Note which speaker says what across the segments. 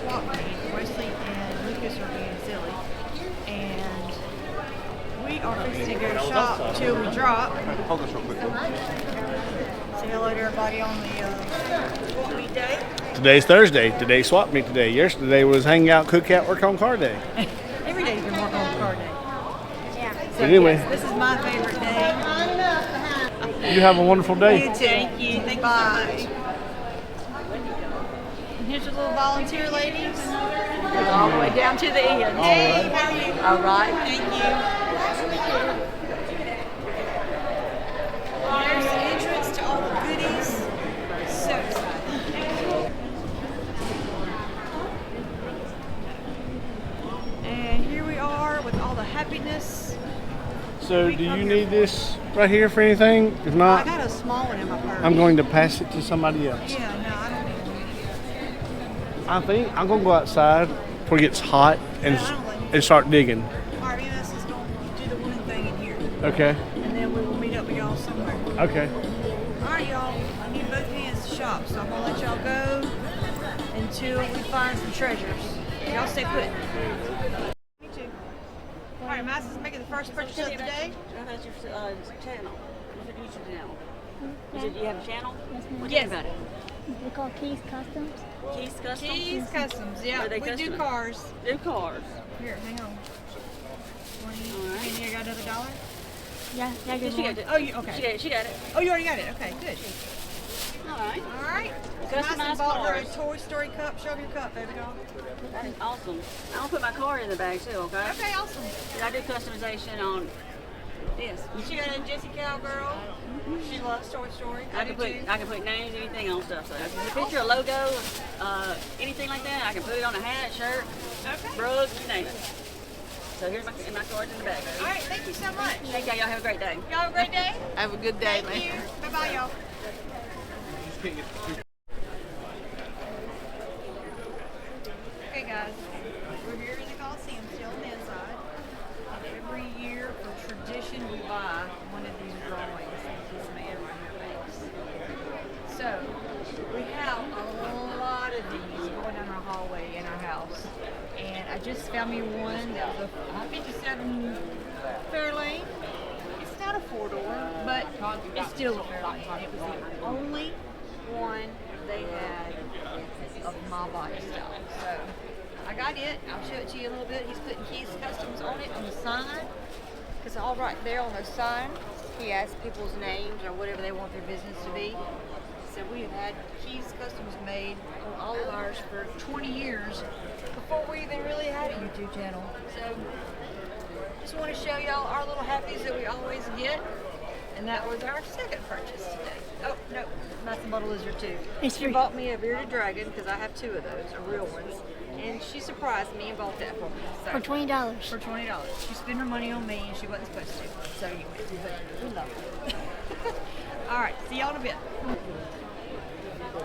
Speaker 1: Swap Meet. Wesley and Lucas are being silly. And we are fixing to go shop till we drop.
Speaker 2: Hold this real quick.
Speaker 1: Say hello to everybody on the Swap Meet day.
Speaker 3: Today's Thursday. Today's Swap Meet today. Yesterday was hang out, cook out, work on car day.
Speaker 1: Every day's been working on car day. So,
Speaker 3: But anyway,
Speaker 1: yes, this is my favorite day.
Speaker 3: you have a wonderful day.
Speaker 1: You too. Thank you. Thank you. Bye. And here's your little volunteer ladies. All the way down to the end. Hey, how are you? All right. Thank you. There's the entrance to all the goodies. So exciting. And here we are with all the happiness.
Speaker 3: So, do you need this right here for anything? If
Speaker 1: I
Speaker 3: not,
Speaker 1: got a small one in my purse.
Speaker 3: I'm going to pass it to somebody else.
Speaker 1: Yeah, no, I don't need one.
Speaker 3: I think I'm going to go outside before it gets hot and start digging.
Speaker 1: All right, us is going to do the woman thing in here.
Speaker 3: Okay.
Speaker 1: And then we will meet up with y'all somewhere.
Speaker 3: Okay.
Speaker 1: All right, y'all. I need both hands to shop, so I'm going to let y'all go until we find some treasures. Y'all stay put. Me too. All right, Mass is making the first purchase of the day.
Speaker 4: That's your channel. What's your YouTube channel? You have a channel? What
Speaker 1: Yes.
Speaker 4: about it?
Speaker 5: They're called Keys Customs.
Speaker 4: Keys Custom?
Speaker 1: Keys Customs, yeah.
Speaker 4: Are they
Speaker 1: We do
Speaker 4: custom?
Speaker 1: cars.
Speaker 4: New cars.
Speaker 1: Here, hang on. 20.
Speaker 4: All right.
Speaker 1: And you got another $1?
Speaker 5: Yeah, good
Speaker 4: She
Speaker 5: one.
Speaker 4: got it.
Speaker 1: Oh, you okay?
Speaker 4: She got it.
Speaker 1: Oh, you already got it. Okay, good.
Speaker 4: All right.
Speaker 1: All right.
Speaker 4: Customized
Speaker 1: Madison bought her a
Speaker 4: cars.
Speaker 1: Toy Story cup. Show me your cup, baby doll.
Speaker 4: That is awesome. I'll put my car in the bag too, okay?
Speaker 1: Okay, awesome.
Speaker 4: And I do customization on this.
Speaker 1: She got a Jessie Cowgirl. She loves Toy Story.
Speaker 4: I can put names, anything on stuff. So if it's a picture, a logo, anything like that, I can put it on a hat, shirt,
Speaker 1: Okay.
Speaker 4: rug, you name it. So here's my cards in the bag.
Speaker 1: All right, thank you so much.
Speaker 4: Thank y'all. Y'all have a great day.
Speaker 1: Y'all have a great day.
Speaker 4: Have a good day,
Speaker 1: Thank you. Bye-bye, y'all. Okay, guys. We're here in the Coliseum, still on the inside. Every year, for tradition, we buy one of these drawings that this man right here makes. So, we have a lot of these going down our hallway in our house. And I just found me one that was a 57 Fairlane. It's not a four-door, but it's still a Fairlane. It was the only one they had of my body style. So I got it. I'll show it to you a little bit. He's putting Keys Customs on it on the sign. Because all right there on those signs, he has people's names or whatever they want their business to be. So we have had Keys Customs made on all of ours for 20 years before we even really had a YouTube channel. So just want to show y'all our little happies that we always get. And that was our second purchase today. Oh, no, Madison bought a lizard too.
Speaker 5: It's
Speaker 1: She
Speaker 5: free.
Speaker 1: bought me a bearded dragon because I have two of those, real ones. And she surprised me and bought that for me. So,
Speaker 5: For $20.
Speaker 1: For $20. She spent her money on me and she wasn't supposed to. So anyway, but we love her. All right, see y'all in a bit.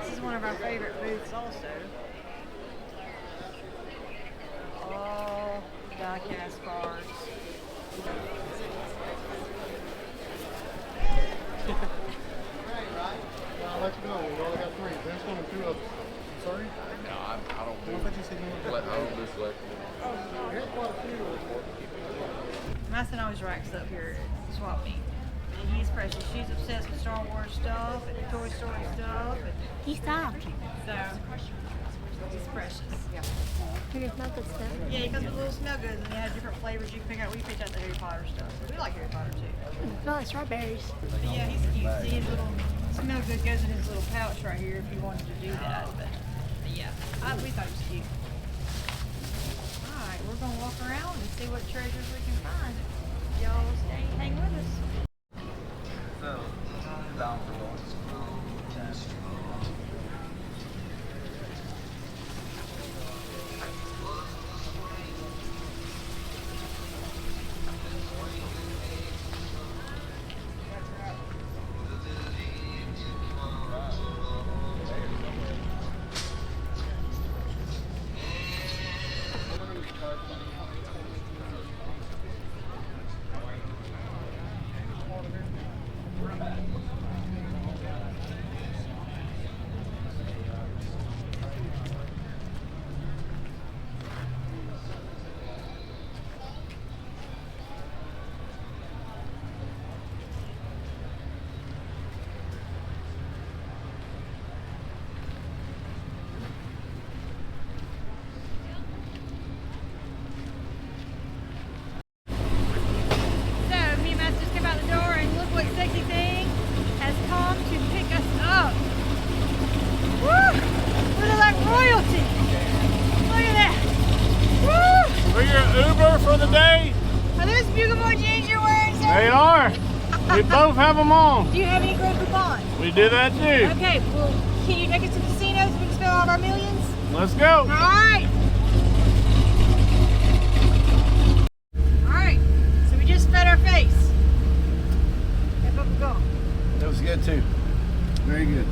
Speaker 1: This is one of our favorite booths also. All die-cast cars.
Speaker 6: I'll let you know. We only got 3. There's only 2 of us. Sorry?
Speaker 2: No, I don't do.
Speaker 6: I thought you said you wanted
Speaker 2: I don't do select.
Speaker 6: Here's quite a few.
Speaker 1: Madison always racks up here at Swap Meet. And he's precious. She's obsessed with Star Wars stuff and Toy Story stuff. And
Speaker 5: He stopped.
Speaker 1: so, he's precious. Yeah.
Speaker 5: Here's my good stuff.
Speaker 1: Yeah, he comes with little smell goods and they have different flavors you can pick out. We picked out the Harry Potter stuff. We like Harry Potter too.
Speaker 5: No, it's strawberries.
Speaker 1: But yeah, he's cute. See, his little smell good goes in his little pouch right here if you wanted to do that. But yeah, we thought it was cute. Alright, we're going to walk around and see what treasures we can find. Y'all stay, hang with us.
Speaker 3: day.
Speaker 1: Are those Bugle Boy jeans you're wearing, sir?
Speaker 3: They are. We both have them on.
Speaker 1: Do you have any great coupons?
Speaker 3: We do that too.
Speaker 1: Okay, well, can you take us to the casinos so we can spend all of our millions?
Speaker 3: Let's go.
Speaker 1: All right. All right. So we just fed our face. That bubble gum.
Speaker 3: That was good too. Very good.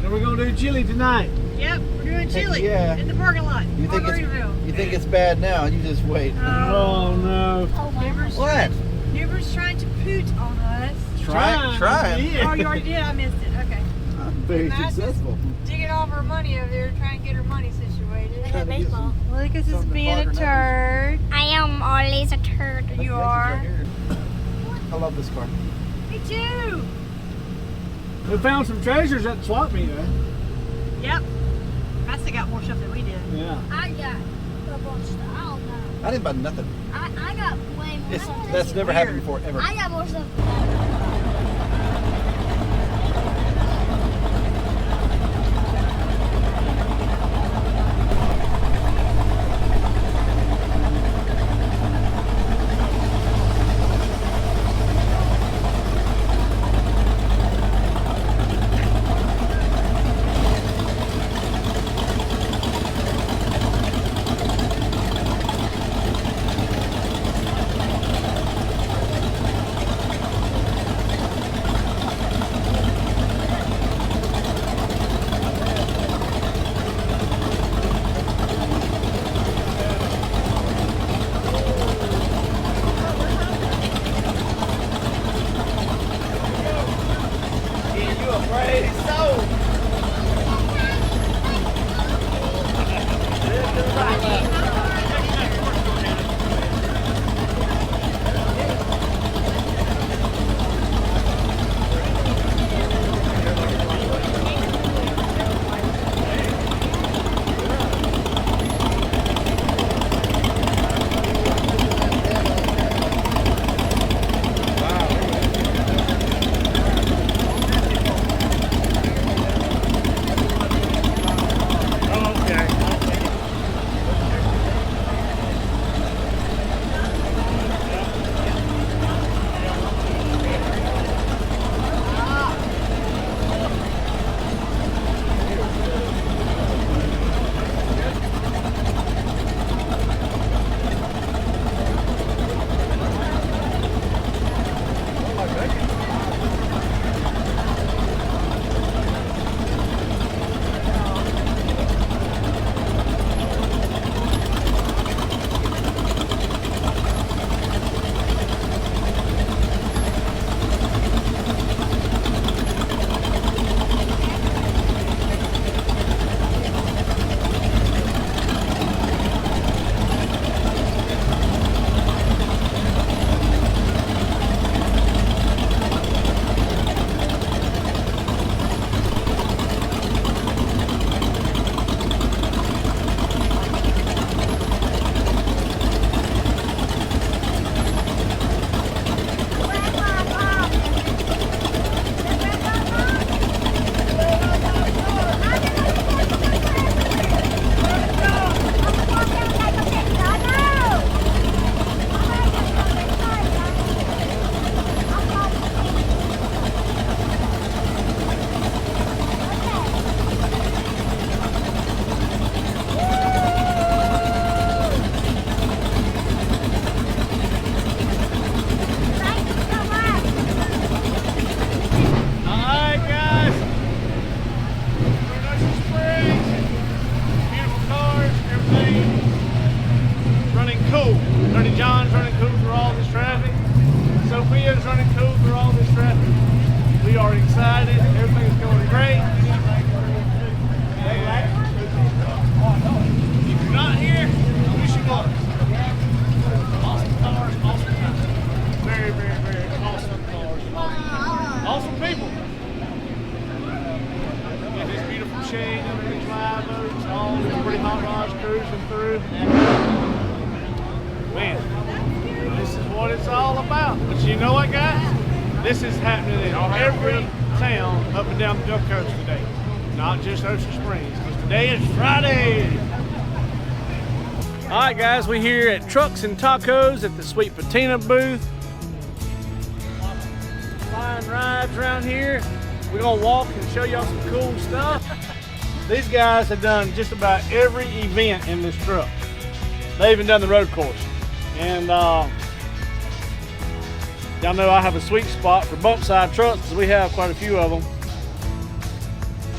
Speaker 3: And we're gonna do chili tonight.
Speaker 1: Yep, we're doing chili
Speaker 7: yeah.
Speaker 1: in the parking lot.
Speaker 7: You think
Speaker 1: Margaritaville.
Speaker 7: you think it's bad now? You just wait.
Speaker 3: Oh no.
Speaker 1: Neighbors,
Speaker 7: What?
Speaker 1: neighbors trying to poot on us.
Speaker 7: Try it.
Speaker 3: Yeah.
Speaker 1: Oh, you already did? I missed it. Okay.
Speaker 7: I'm very
Speaker 1: Matt just
Speaker 7: successful.
Speaker 1: digging all of her money over there, trying to get her money situated.
Speaker 5: I got baseball.
Speaker 1: Lucas is
Speaker 7: something to
Speaker 1: being a
Speaker 7: fog her
Speaker 1: turd.
Speaker 5: I am always a turd.
Speaker 1: You are.
Speaker 7: I love this car.
Speaker 1: Me too.
Speaker 3: We found some treasures at the swap meet, eh?
Speaker 1: Yep. I still got more stuff than we did.
Speaker 3: Yeah.
Speaker 5: I got a bunch of stuff. I don't know.
Speaker 7: I didn't buy nothing.
Speaker 5: I got way more stuff.
Speaker 7: That's never happened before, ever.
Speaker 5: I got more stuff than that.
Speaker 3: John's running cool through all this traffic. Sophia's running cool through all this traffic. We are excited. Everything's going great. If you're not here, I wish you was. Awesome cars, awesome people. Very, very, very awesome cars. Awesome people. Got this beautiful shade under these live oaks, all these pretty hot rods cruising through. Man, this is what it's all about. But you know what, guys? This is happening in every town up and down the Gulf Coast today. Not just Ocean Springs, because today is Friday. All All right, guys, we're here at Trucks and Tacos at the Sweet Patina booth. Flying rides around here. We're gonna walk and show y'all some cool stuff. These guys have done just about every event in this truck. They even done the road course. And y'all know I have a sweet spot for bump side trucks because we have quite a few of them.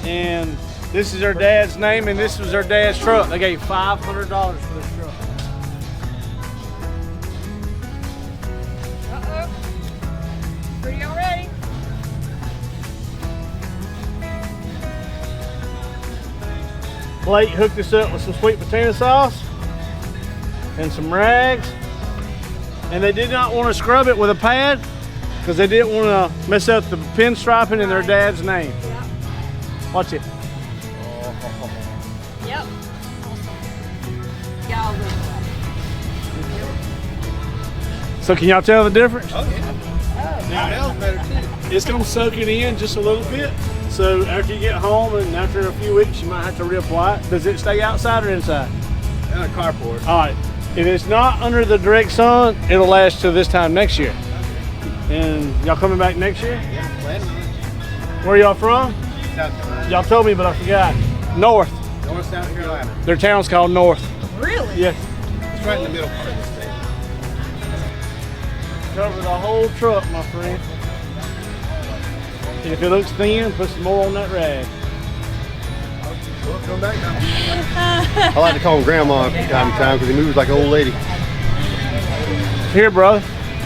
Speaker 3: And this is her dad's name, and this was her dad's truck. They gave $500 for this truck.
Speaker 1: Uh-oh. Pretty already.
Speaker 3: Blake hooked us up with some sweet potato sauce and some rags. And they did not want to scrub it with a pad because they didn't want to mess up the pinstriping in their dad's name. Watch it.
Speaker 1: Yep. Y'all look.
Speaker 3: So can y'all tell the difference?
Speaker 7: Oh yeah. Now it smells better too.
Speaker 3: It's gonna soak it in just a little bit. So after you get home and after a few weeks, you might have to reapply it. Does it stay outside or inside?
Speaker 7: And a carport.
Speaker 3: All right. If it's not under the direct sun, it'll last till this time next year. And y'all coming back next year?
Speaker 7: Yeah, planning on it.
Speaker 3: Where y'all from?
Speaker 7: South Carolina.
Speaker 3: Y'all told me, but I forgot. North.
Speaker 7: North South Carolina.
Speaker 3: Their town's called North.
Speaker 1: Really?
Speaker 3: Yes.
Speaker 7: It's right in the middle part of the state.
Speaker 3: Cover the whole truck, my friend. And if it looks thin, put some more on that rag.
Speaker 6: Well, come back now. I like to call him Grandma from time to time because he moves like an old lady.
Speaker 3: Here, brother.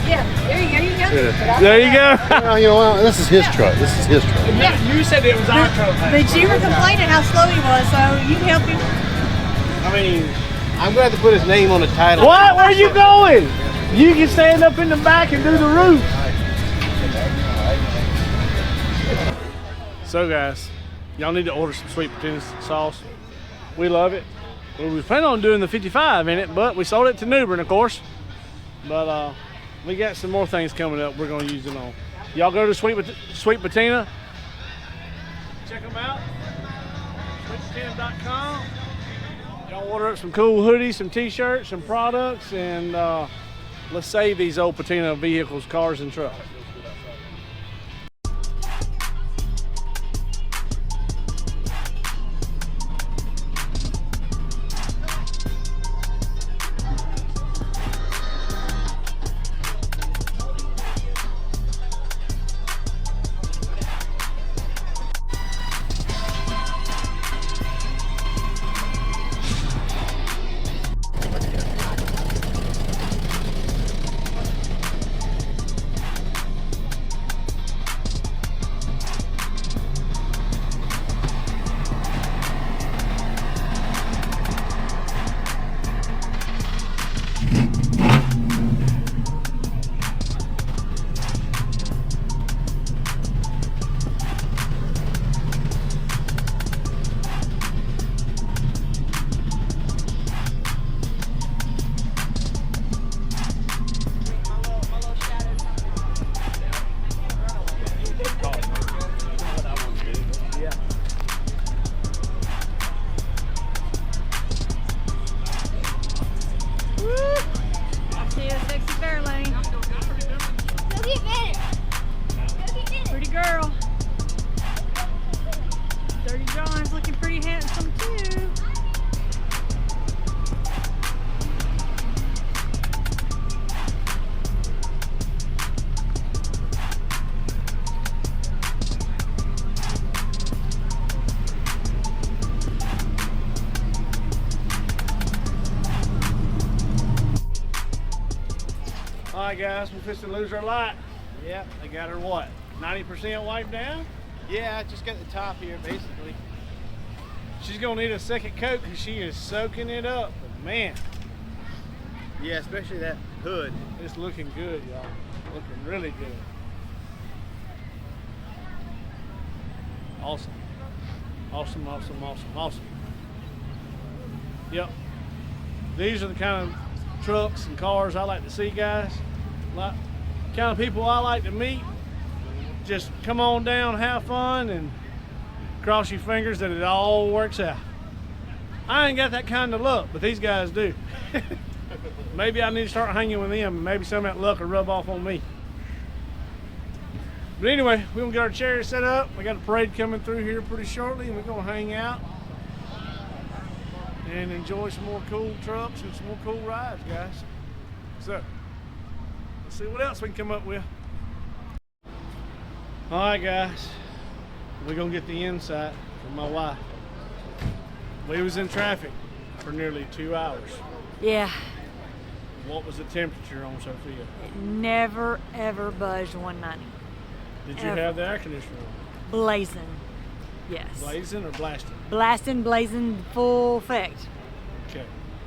Speaker 1: Yeah, there you go. You got it.
Speaker 6: Yeah.
Speaker 3: There you go.
Speaker 6: Well, you know, well, this is his truck. This is his truck.
Speaker 3: You said it was our truck.
Speaker 1: But you were complaining how slow he was, so you can help him.
Speaker 3: I mean,
Speaker 7: I'm going to have to put his name on the title.
Speaker 3: what? Where you going? You can stand up in the back and do the roof. So guys, y'all need to order some sweet potato sauce. We love it. We was planning on doing the 55 in it, but we sold it to New Bern, of course. But we got some more things coming up we're gonna use it on. Y'all go to Sweet Patina. Check them out. SweetPatina.com. Y'all order up some cool hoodies, some t-shirts, some products, and let's save these old Patina vehicles, cars, and trucks. Alright guys, we're fixing to lose our light. Yep, they got her what? 90% wiped down?
Speaker 7: Yeah, I just got the top here, basically.
Speaker 3: She's gonna need a second coat because she is soaking it up. But man,
Speaker 7: Yeah, especially that hood.
Speaker 3: it's looking good, y'all. Looking really good. Awesome. Awesome, awesome, awesome, awesome. Yep. These are the kind of trucks and cars I like to see, guys. Like, kind of people I like to meet. Just come on down, have fun, and cross your fingers that it all works out. I ain't got that kind of luck, but these guys do. Maybe I need to start hanging with them, and maybe some of that luck will rub off on me. But anyway, we're gonna get our chairs set up. We got a parade coming through here pretty shortly, and we're gonna hang out and enjoy some more cool trucks and some more cool rides, guys. So, let's see what else we can come up with. All right, guys, we're gonna get the insight from my wife. We was in traffic for nearly 2 hours.
Speaker 1: Yeah,
Speaker 3: What was the temperature on Sophia?
Speaker 1: it never ever budged 190.
Speaker 3: Did you
Speaker 1: Ever.
Speaker 3: have the air conditioner on?
Speaker 1: Blazing. Yes.
Speaker 3: Blazing or blasting?
Speaker 1: Blasting, blazing, full effect.
Speaker 3: Okay.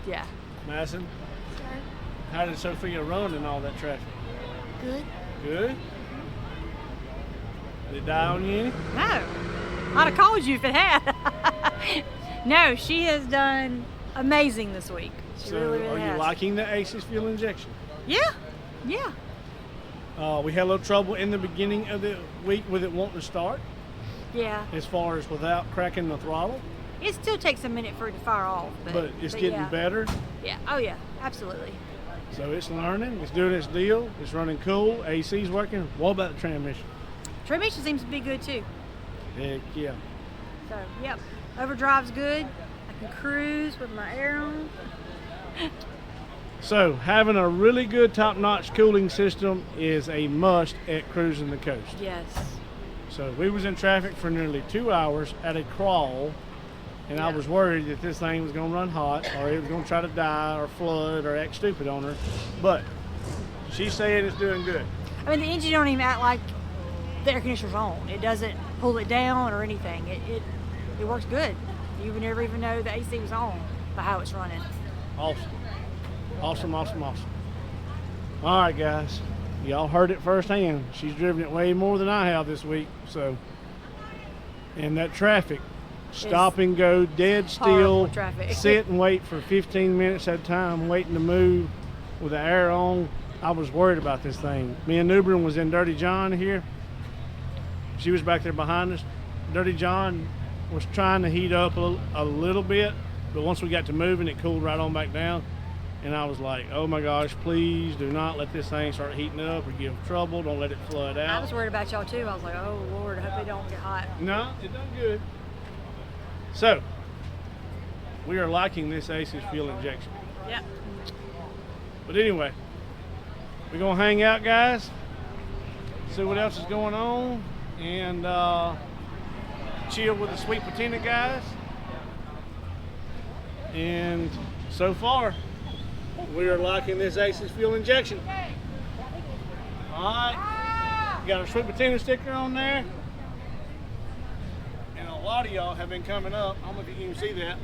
Speaker 1: Yeah.
Speaker 3: Madison, how did Sophia run in all that traffic?
Speaker 5: Good.
Speaker 3: Good? Did it die on you any?
Speaker 1: No. I'd have called you if it had. No, she has done amazing this week. She
Speaker 3: So,
Speaker 1: really, really
Speaker 3: are you
Speaker 1: has.
Speaker 3: liking the ACES fuel injection?
Speaker 1: Yeah. Yeah.
Speaker 3: We had a little trouble in the beginning of the week with it wanting to start,
Speaker 1: Yeah.
Speaker 3: as far as without cracking the throttle,
Speaker 1: It still takes a minute for it to fire off.
Speaker 3: but it's getting
Speaker 1: yeah.
Speaker 3: better.
Speaker 1: Yeah. Oh, yeah. Absolutely.
Speaker 3: So it's learning, it's doing its deal, it's running cool, AC's working. What about the transmission?
Speaker 1: Transmission seems to be good too.
Speaker 3: Heck yeah.
Speaker 1: So, yep. Overdrive's good. I can cruise with my air on.
Speaker 3: So having a really good top-notch cooling system is a must at Cruising the Coast.
Speaker 1: Yes.
Speaker 3: So we was in traffic for nearly 2 hours at a crawl, and I
Speaker 1: Yeah.
Speaker 3: was worried that this thing was gonna run hot, or it was gonna try to die or flood or act stupid on her. But she's saying it's doing good.
Speaker 1: I mean, the engine don't even act like the air conditioner's on. It doesn't pull it down or anything. It works good. You would never even know the AC was on by how it's running.
Speaker 3: Awesome. Awesome, awesome, awesome. All right, guys. Y'all heard it firsthand. She's driven it way more than I have this week. So, and that traffic, stop and go, dead
Speaker 1: horrible
Speaker 3: still,
Speaker 1: traffic.
Speaker 3: sit and wait for 15 minutes at a time, waiting to move with the air on. I was worried about this thing. Me and Newbern was in Dirty John here. She was back there behind us. Dirty John was trying to heat up a little bit, but once we got to moving, it cooled right on back down. And I was like, oh my gosh, please do not let this thing start heating up or give trouble. Don't let it flood
Speaker 1: I
Speaker 3: out.
Speaker 1: was worried about y'all too. I was like, oh Lord, I hope they don't get hot.
Speaker 3: No, it done good. So, we are liking this ACES fuel injection.
Speaker 1: Yeah.
Speaker 3: But anyway, we're gonna hang out, guys, see what else is going on, and chill with the Sweet Patina guys. And so far, we are liking this ACES fuel injection. All right, got our Sweet Patina sticker on there. And a lot of y'all have been coming up. I don't know if you can see that.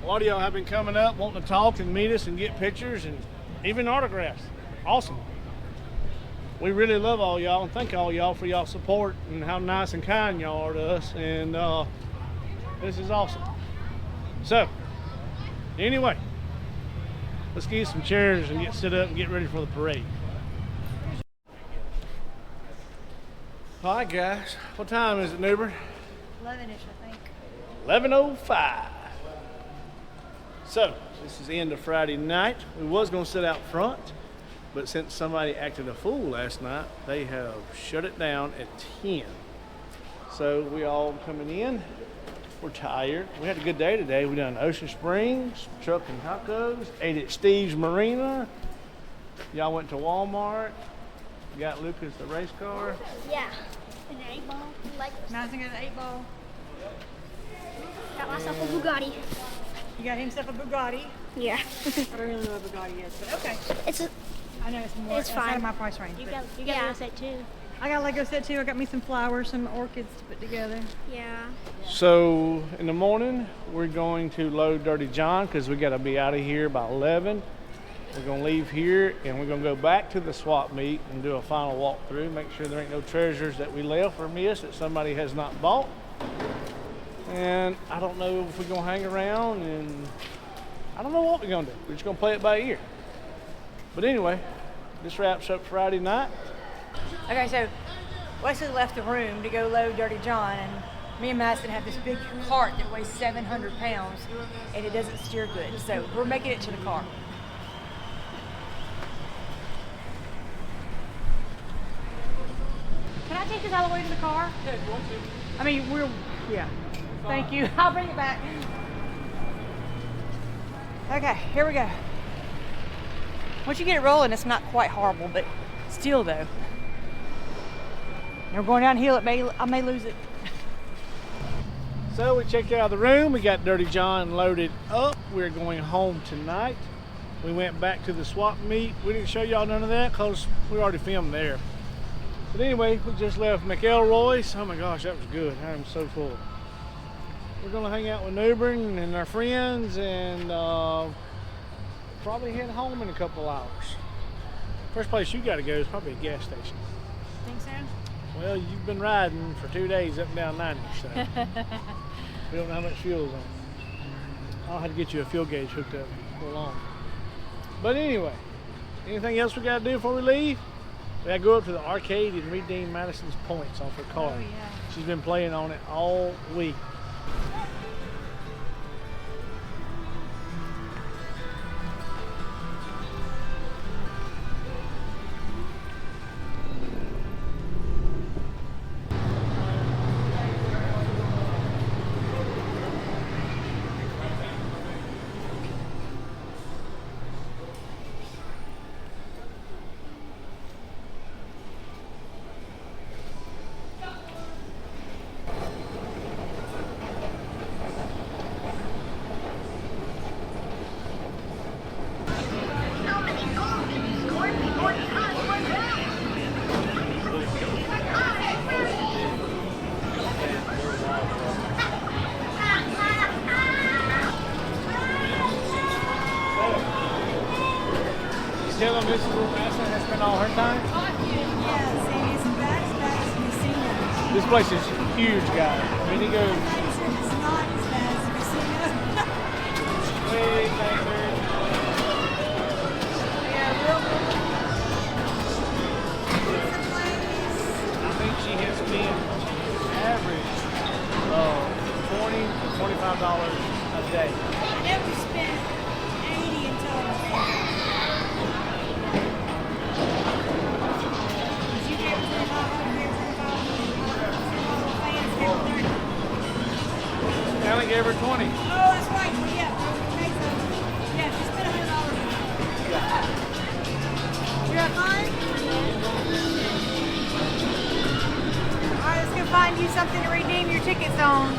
Speaker 3: A lot of y'all have been coming up, wanting to talk and meet us and get pictures and even autographs. Awesome. We really love all y'all and thank all y'all for y'all support and how nice and kind y'all are to us. And this is awesome. So, anyway, let's get some chairs and get set up and get ready for the parade. All right, guys. What time is it, Newbern?
Speaker 1: 11-ish, I think.
Speaker 3: 11:05. So, this is the end of Friday night. We was going to sit out front, but since somebody acted a fool last night, they have shut it down at 10. So, we all coming in. We're tired. We had a good day today. We done Ocean Springs, truck and tacos, ate at Steve's Marina. Y'all went to Walmart, got Lucas a race car.
Speaker 5: Yeah. An 8-ball. Like,
Speaker 1: Madison got an 8-ball.
Speaker 5: got myself a Bugatti.
Speaker 1: You got himself a Bugatti.
Speaker 5: Yeah.
Speaker 1: I don't really know what Bugatti is, but okay.
Speaker 5: It's a,
Speaker 1: I know it's more.
Speaker 5: It's
Speaker 1: It's out
Speaker 5: fine.
Speaker 1: of my price range.
Speaker 5: you
Speaker 1: but
Speaker 5: got
Speaker 1: yeah.
Speaker 5: a set too.
Speaker 1: I got a Lego set too. I got me some flowers, some orchids to put together.
Speaker 5: Yeah.
Speaker 3: So in the morning, we're going to load Dirty John because we got to be out of here by 11. We're going to leave here and we're going to go back to the swap meet and do a final walkthrough. Make sure there ain't no treasures that we left or missed that somebody has not bought. And I don't know if we're going to hang around, and I don't know what we're going to do. We're just going to play it by ear. But anyway, this wraps up Friday night.
Speaker 1: Okay, so Wesley left the room to go load Dirty John, and Me and Madison have this big cart that weighs 700 pounds, and it doesn't steer good. So we're making it to the car. Can I take this all the way to the car? Yeah, if you want to. I mean, yeah. Thank you. I'll bring it back. Okay, here we go. Once you get it rolling, it's not quite horrible, but still though. And we're going downhill, I may lose it.
Speaker 3: So we checked out of the room. We got Dirty John loaded up. We're going home tonight. We went back to the swap meet. We didn't show y'all none of that because we already filmed there. But anyway, we just left McElroy's. Oh my gosh, that was good. I am so full. We're gonna hang out with Newbern and our friends and probably head home in a couple hours. First place you gotta go is probably a gas station.
Speaker 1: Think so?
Speaker 3: Well, you've been riding for 2 days up and down 90, so we don't know how much fuel's on. I'll have to get you a fuel gauge hooked up before long. But anyway, anything else we gotta do before we leave? We gotta go up to the arcade and redeem Madison's points off her card.
Speaker 1: Oh, yeah.
Speaker 3: She's been playing on it all week. Tell them this is where Madison has spent all her time.
Speaker 1: Yeah, Sandy's and back to casino.
Speaker 3: This place is huge, guys. I mean, it goes
Speaker 1: It's not as bad as the casino.
Speaker 3: way back there.
Speaker 1: Yeah, real
Speaker 3: I think she has spent average $20 to $25 a day.
Speaker 1: I never spent 80 in total. You gave it 25, I gave it 25. Fans gave it 30.
Speaker 3: Allie gave her 20.
Speaker 1: Oh, that's right. Well, yeah. Okay, so, yeah, she spent $100. You have fun? All right, let's go find you something to redeem your tickets on.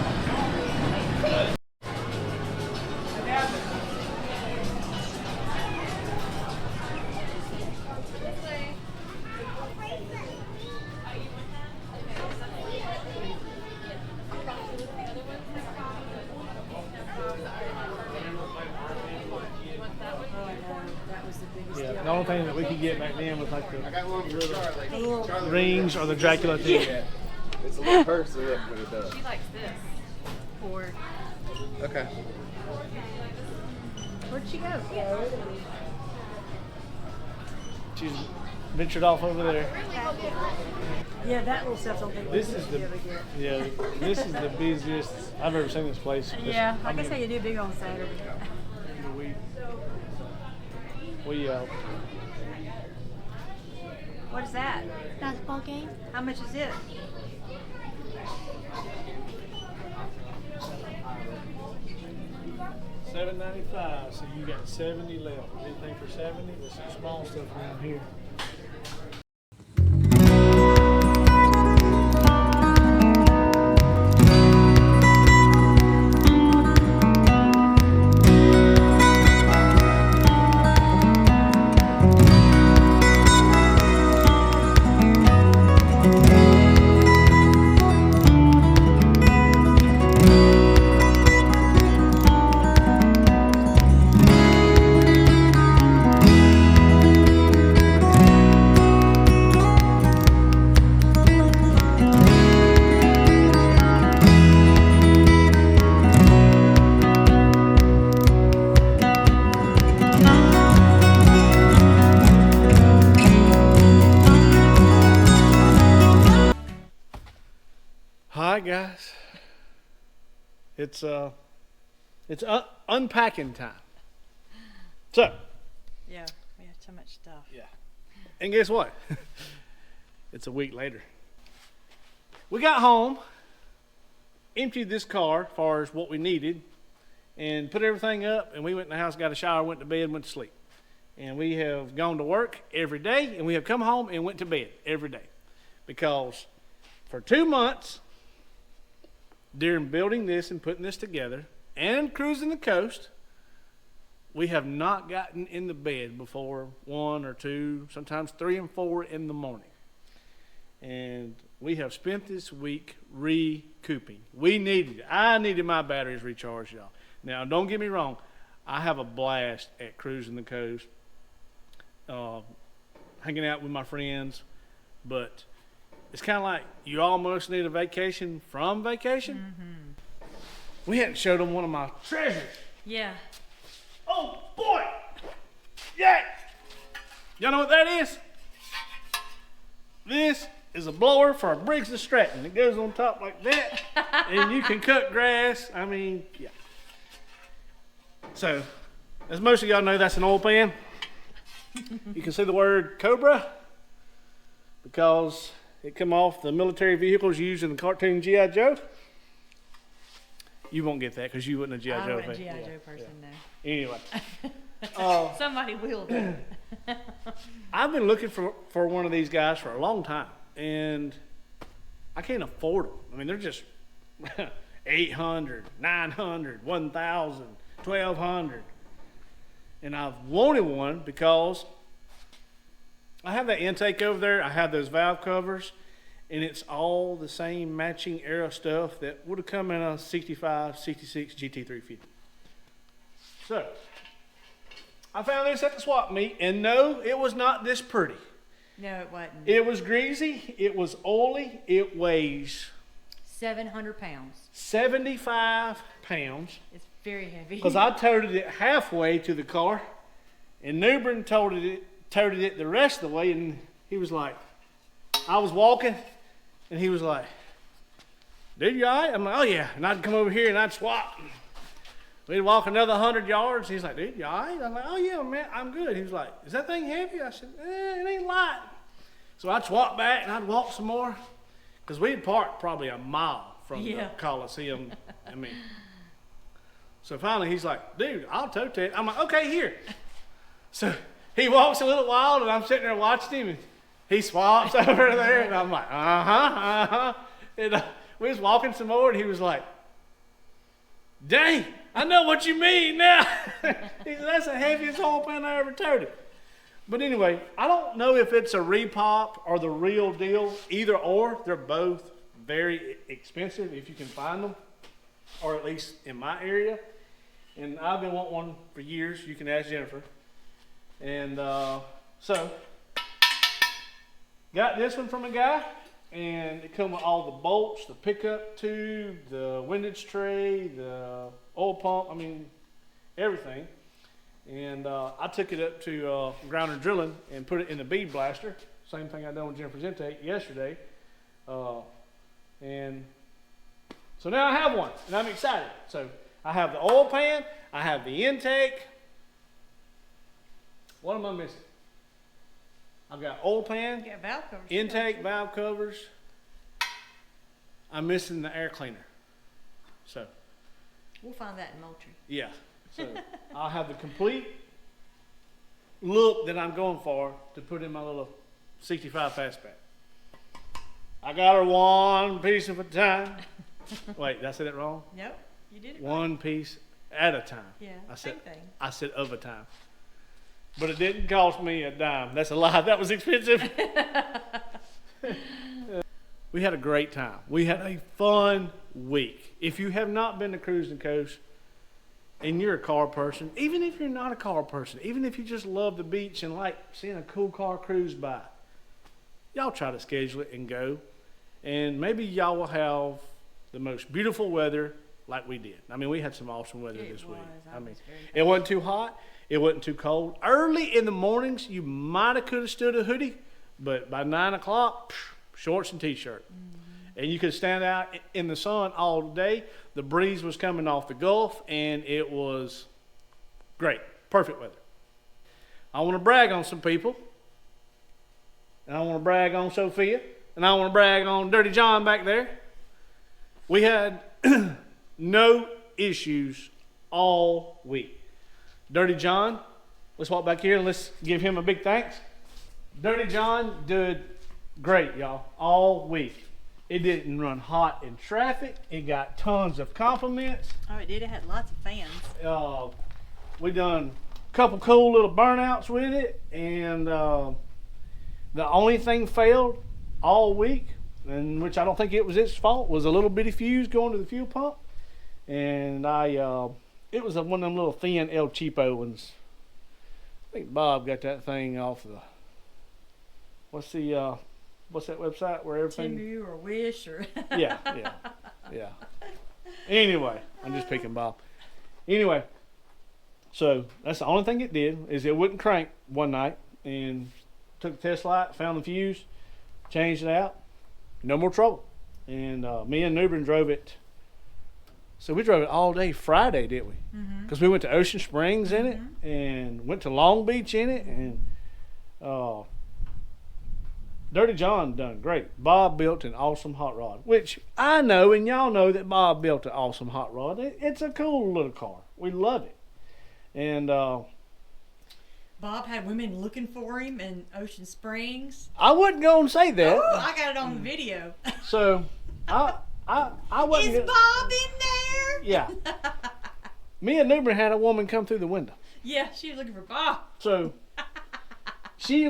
Speaker 3: Yeah, the only thing that we could get back then was like
Speaker 6: I got one for Charlie.
Speaker 3: the rings or the Dracula thing.
Speaker 6: Yeah. It's a little purse, but it does.
Speaker 1: She likes this. For
Speaker 6: Okay.
Speaker 1: where'd she go?
Speaker 3: She's ventured off over there.
Speaker 1: Yeah, that little stuff don't think
Speaker 3: This is the this is the busiest I've ever seen this place.
Speaker 1: Yeah,
Speaker 3: I
Speaker 1: I guess
Speaker 3: mean,
Speaker 1: how you do big on Saturday.
Speaker 3: we
Speaker 1: What is that?
Speaker 5: Basketball game.
Speaker 1: How much is it?
Speaker 3: $7.95, so you got 70 left. Anything for 70? There's some small stuff around here. It's unpacking time. So,
Speaker 1: Yeah, we have so much stuff.
Speaker 3: yeah. And guess what? It's a week later. We got home, emptied this car as far as what we needed, and put everything up, and we went in the house, got a shower, went to bed, went to sleep. And we have gone to work every day, and we have come home and went to bed every day. Because for 2 months, during building this and putting this together and cruising the coast, we have not gotten in the bed before 1 or 2, sometimes 3 and 4 in the morning. And we have spent this week recouping. I needed my batteries recharged, y'all. Now, don't get me wrong. I have a blast at cruising the coast, hanging out with my friends, but it's kind of like you almost need a vacation from vacation. Mm-hmm. We hadn't showed them one of my treasures.
Speaker 1: Yeah.
Speaker 3: Oh, boy. Yeah. Y'all know what that is? This is a blower for a Briggs & Stratton. It goes on top like that, and you can cut grass. I mean, yeah. So, as most of y'all know, that's an oil pan. You can see the word Cobra because it come off the military vehicles used in the cartoon G.I. Joe. You won't get that because you wasn't a G.I. Joe
Speaker 1: I'm
Speaker 3: fan.
Speaker 1: a G.I. Joe person, no.
Speaker 3: Anyway.
Speaker 1: Somebody will do.
Speaker 3: I've been looking for one of these guys for a long time, and I can't afford them. I mean, they're just $800, $900, $1,000, $1,200. And I've wanted one because I have that intake over there. I have those valve covers, and it's all the same matching era stuff that would have come in a 65, 66 GT350. So, I found this at the swap meet, and no, it was not this pretty.
Speaker 1: No, it wasn't.
Speaker 3: It was greasy, it was oily, it weighs
Speaker 1: 700 pounds.
Speaker 3: 75 pounds.
Speaker 1: It's very heavy.
Speaker 3: Because I toted it halfway to the car, and Newbern toted it the rest of the way, and he was like, I was walking, and he was like, dude, you all right? I'm like, oh yeah. And I'd come over here and I'd swap. We'd walk another 100 yards. He's like, dude, you all right? I'm like, oh yeah, man, I'm good. He was like, is that thing heavy? I said, it ain't light. So I'd swap back and I'd walk some more. Because we'd parked probably a mile from the Coliseum. I mean, so finally he's like, dude, I'll tow it. I'm like, okay, here. So he walks a little while and I'm sitting there watching him, and he swaps over there, and I'm like, And we was walking some more, and he was like, dang, I know what you mean now. He said, that's the heaviest oil pan I ever towed. But anyway, I don't know if it's a repop or the real deal. Either or, they're both very expensive if you can find them, or at least in my area. And I've been wanting one for years. You can ask Jennifer. And so, got this one from a guy, and it come with all the bolts, the pickup tube, the windage tray, the oil pump, I mean, everything. And I took it up to Grounder Drilling and put it in the bead blaster. Same thing I done with Jennifer's intake yesterday. And so now I have one, and I'm excited. So I have the oil pan, I have the intake. What am I missing? I've got oil pan,
Speaker 1: You got valve covers.
Speaker 3: intake, valve covers. I'm missing the air cleaner. So,
Speaker 1: We'll find that in Moultrie.
Speaker 3: yeah. So I'll have the complete look that I'm going for to put in my little 65 fastback. I got her one piece at a time. Wait, did I say that wrong?
Speaker 1: Nope, you did it right.
Speaker 3: One piece at a time.
Speaker 1: Yeah,
Speaker 3: I
Speaker 1: same
Speaker 3: said,
Speaker 1: thing.
Speaker 3: I said of a time. But it didn't cost me a dime. That's a lie. That was expensive. We had a great time. We had a fun week. If you have not been to Cruisin' Coast and you're a car person, even if you're not a car person, even if you just love the beach and like seeing a cool car cruise by, y'all try to schedule it and go. And maybe y'all will have the most beautiful weather like we did. I mean, we had some awesome weather this week. I mean, it wasn't too hot. It wasn't too cold. Early in the mornings, you might have could have stood a hoodie, but by 9 o'clock, shorts and t-shirt. And you could stand out in the sun all day. The breeze was coming off the Gulf, and it was great. Perfect weather. I want to brag on some people. And I want to brag on Sophia. And I want to brag on Dirty John back there. We had no issues all week. Dirty John, let's walk back here and let's give him a big thanks. Dirty John did great, y'all, all week. It didn't run hot in traffic. It got tons of compliments.
Speaker 1: Oh, it did. It had lots of fans.
Speaker 3: We done a couple cool little burnouts with it, and the only thing failed all week, and which I don't think it was its fault, was a little bitty fuse going to the fuel pump, and it was one of them little thin El Cheapo ones. I think Bob got that thing off the what's that website where everything?
Speaker 1: Timu or Wish or.
Speaker 3: Yeah. Anyway, I'm just picking Bob. Anyway, so that's the only thing it did, is it wouldn't crank one night, and took the test light, found the fuse, changed it out, no more trouble. And me and Newbern drove it. So we drove it all day Friday, didn't we? Because we went to Ocean Springs in it, and went to Long Beach in it, and Dirty John done great. Bob built an awesome hot rod, which I know, and y'all know that Bob built an awesome hot rod. It's a cool little car. We love it. And
Speaker 1: Bob had women looking for him in Ocean Springs.
Speaker 3: I wasn't going to say that.
Speaker 1: Oh, I got it on video.
Speaker 3: So I wasn't.
Speaker 1: Is Bob in there?
Speaker 3: Yeah. Me and Newbern had a woman come through the window.
Speaker 1: Yeah, she was looking for Bob.
Speaker 3: So she